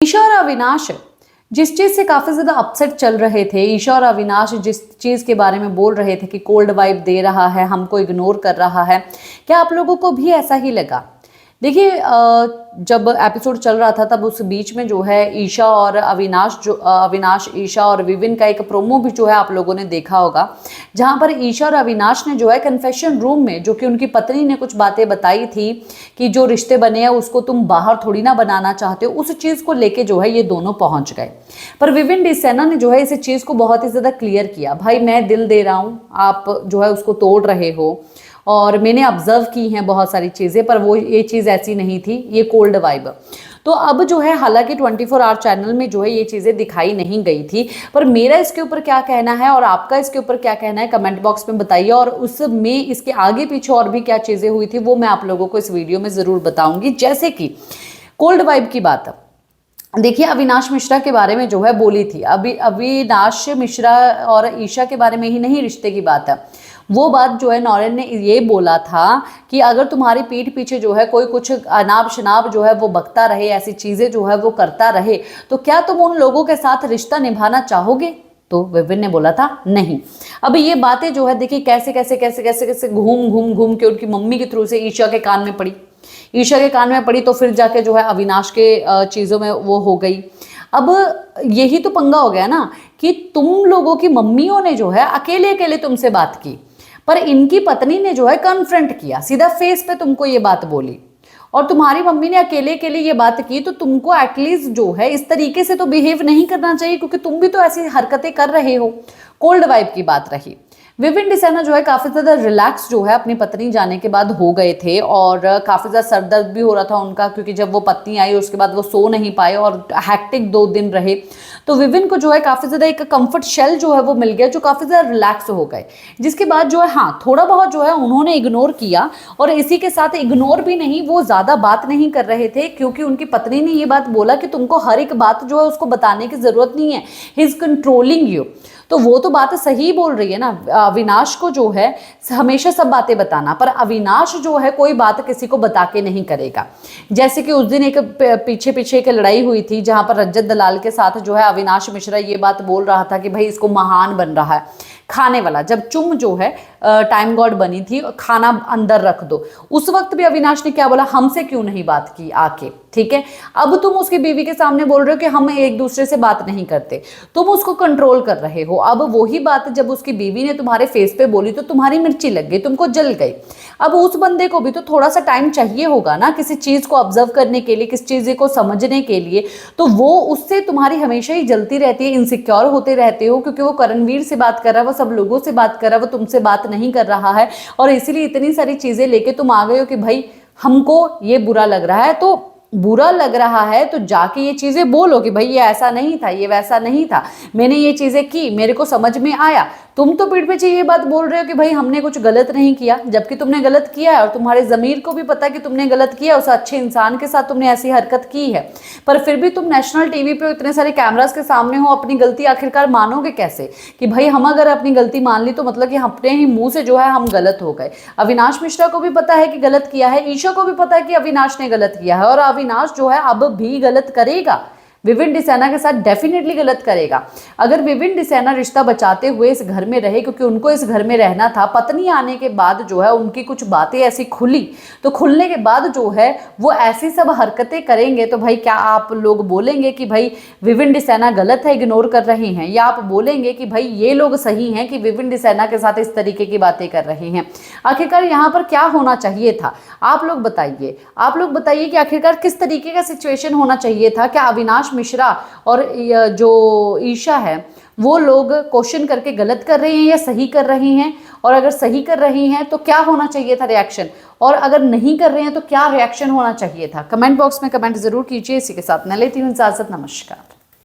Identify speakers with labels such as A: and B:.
A: ईशा और अविनाश जिस चीज से काफी ज्यादा अपसेट चल रहे थे, ईशा और अविनाश जिस चीज के बारे में बोल रहे थे कि कोल्ड वाइब दे रहा है, हमको इग्नोर कर रहा है, क्या आप लोगों को भी ऐसा ही लगा? देखिए, जब एपिसोड चल रहा था तब उस बीच में जो है ईशा और अविनाश ईशा और विविन का एक प्रोमो भी जो है आप लोगों ने देखा होगा, जहां पर ईशा और अविनाश ने जो है कन्फेशन रूम में, जो कि उनकी पत्नी ने कुछ बातें बताई थी कि जो रिश्ते बने हैं उसको तुम बाहर थोड़ी ना बनाना चाहते हो, उस चीज़ को लेके जो है ये दोनों पहुंच गए। पर विविन डिसेना ने जो है इस चीज़ को बहुत ही ज़्यादा क्लियर किया, भाई मैं दिल दे रहा हूँ, आप जो है उसको तोड़ रहे हो, और मैंने ऑब्जर्व की हैं बहुत सारी चीज़ें, पर वो ये चीज़ ऐसी नहीं थी, ये कोल्ड वाइब। तो अब जो है, हालांकि 24 आवर चैनल में जो है ये चीज़ें दिखाई नहीं गई थी, पर मेरा इसके ऊपर क्या कहना है और आपका इसके ऊपर क्या कहना है कमेंट बॉक्स में बताइए, और उसमें इसके आगे पीछे और भी क्या चीज़ें हुई थी वो मैं आप लोगों को इस वीडियो में ज़रूर बताऊंगी। जैसे कि कोल्ड वाइब की बात, देखिए अविनाश मिश्रा के बारे में जो है बोली थी, अविनाश मिश्रा और ईशा के बारे में ही नहीं, रिश्ते की बात है, वो बात जो है नौरेन ने ये बोला था कि अगर तुम्हारी पीठ पीछे जो है कोई कुछ अनाब शनाब जो है वो बकता रहे, ऐसी चीज़ें जो है वो करता रहे, तो क्या तुम उन लोगों के साथ रिश्ता निभाना चाहोगे? तो विविन ने बोला था नहीं। अब ये बातें जो है देखिए कैसे कैसे कैसे कैसे कैसे घूम के उनकी मम्मी के थ्रू से ईशा के कान में पड़ी, ईशा के कान में पड़ी, तो फिर जाके जो है अविनाश के चीज़ों में वो हो गई। अब यही तो पंगा हो गया ना कि तुम लोगों की मम्मियों ने जो है अकेले अकेले तुमसे बात की, पर इनकी पत्नी ने जो है कन्फ्रंट किया, सीधा फेस पे तुमको ये बात बोली, और तुम्हारी मम्मी ने अकेले अकेले ये बात की, तो तुमको एटलीस्ट जो है इस तरीके से तो बिहेव नहीं करना चाहिए, क्योंकि तुम भी तो ऐसी हरकतें कर रहे हो। कोल्ड वाइब की बात रही। विविन डिसेना जो है काफ़ी ज़्यादा रिलैक्स जो है अपनी पत्नी जाने के बाद हो गए थे, और काफ़ी ज़्यादा सरदर्द भी हो रहा था उनका, क्योंकि जब वो पत्नी आई उसके बाद वो सो नहीं पाए और हैक्टिक 2 दिन रहे, तो विविन को जो है काफ़ी ज़्यादा एक कंफर्ट शेल जो है वो मिल गया, जो काफ़ी ज़्यादा रिलैक्स हो गए। जिसके बाद जो है हाँ, थोड़ा बहुत जो है उन्होंने इग्नोर किया, और इसी के साथ इग्नोर भी नहीं, वो ज़्यादा बात नहीं कर रहे थे, क्योंकि उनकी पत्नी ने ये बात बोला कि तुमको हर एक बात जो है उसको बताने की ज़रूरत नहीं है, ही इज़ कंट्रोलिंग यू। तो वो तो बात सही बोल रही है ना, अविनाश को जो है हमेशा सब बातें बताना, पर अविनाश जो है कोई बात किसी को बता के नहीं करेगा। जैसे कि उस दिन एक पीछे पीछे एक लड़ाई हुई थी, जहां पर रजत दलाल के साथ जो है अविनाश मिश्रा ये बात बोल रहा था कि भाई इसको महान बन रहा है खाने वाला, जब चुम जो है टाइम गॉड बनी थी, खाना अंदर रख दो, उस वक्त भी अविनाश ने क्या बोला, हमसे क्यों नहीं बात की आके, ठीक है। अब तुम उसकी बीवी के सामने बोल रहे हो कि हम एक दूसरे से बात नहीं करते, तुम उसको कंट्रोल कर रहे हो। अब वही बात जब उसकी बीवी ने तुम्हारे फेस पे बोली तो तुम्हारी मिर्ची लग गई, तुमको जल गई। अब उस बंदे को भी तो थोड़ा सा टाइम चाहिए होगा ना किसी चीज को ऑब्जर्व करने के लिए, किस चीज को समझने के लिए, तो वो उससे तुम्हारी हमेशा ही जलती रहती है, इनसिक्योर होते रहते हो, क्योंकि वो करणवीर से बात कर रहा है, वो सब लोगों से बात कर रहा है, वो तुमसे बात नहीं कर रहा है, और इसीलिए इतनी सारी चीजें लेके तुम आ गए हो कि भाई हमको ये बुरा लग रहा है। तो बुरा लग रहा है तो जाके ये चीजें बोलो कि भाई ये ऐसा नहीं था, ये वैसा नहीं था, मैंने ये चीजें की, मेरे को समझ में आया। तुम तो पीठ पीछे ये बात बोल रहे हो कि भाई हमने कुछ गलत नहीं किया, जबकि तुमने गलत किया है, और तुम्हारे ज़मीर को भी पता है कि तुमने गलत किया, उस अच्छे इंसान के साथ तुमने ऐसी हरकत की है, पर फिर भी तुम नेशनल टीवी पे इतने सारे कैमरास के सामने हो, अपनी गलती आखिरकार मानोगे कैसे? कि भाई हम अगर अपनी गलती मान ली तो मतलब कि अपने ही मुंह से जो है हम गलत हो गए। अविनाश मिश्रा को भी पता है कि गलत किया है, ईशा को भी पता है कि अविनाश ने गलत किया है, और अविनाश जो है अब भी गलत करेगा, विविन डिसेना के साथ डेफिनेटली गलत करेगा। अगर विविन डिसेना रिश्ता बचाते हुए इस घर में रहे, क्योंकि उनको इस घर में रहना था, पत्नी आने के बाद जो है उनकी कुछ बातें ऐसी खुली, तो खुलने के बाद जो है वो ऐसी सब हरकतें करेंगे, तो भाई क्या आप लोग बोलेंगे कि भाई विविन डिसेना गलत है, इग्नोर कर रहे हैं, या आप बोलेंगे कि भाई ये लोग सही हैं कि विविन डिसेना के साथ इस तरीके की बातें कर रहे हैं? आखिरकार यहाँ पर क्या होना चाहिए था, आप लोग बताइए। आप लोग बताइए कि आखिरकार किस तरीके का सिचुएशन होना चाहिए था? क्या अविनाश मिश्रा और जो ईशा है वो लोग क्वेश्चन करके गलत कर रहे हैं या सही कर रही हैं? और अगर सही कर रही हैं तो क्या होना चाहिए था रिएक्शन, और अगर नहीं कर रहे हैं तो क्या रिएक्शन होना चाहिए था? कमेंट बॉक्स में कमेंट जरूर कीजिए। इसी के साथ मैं लेती हूँ इजाजत, नमस्कार।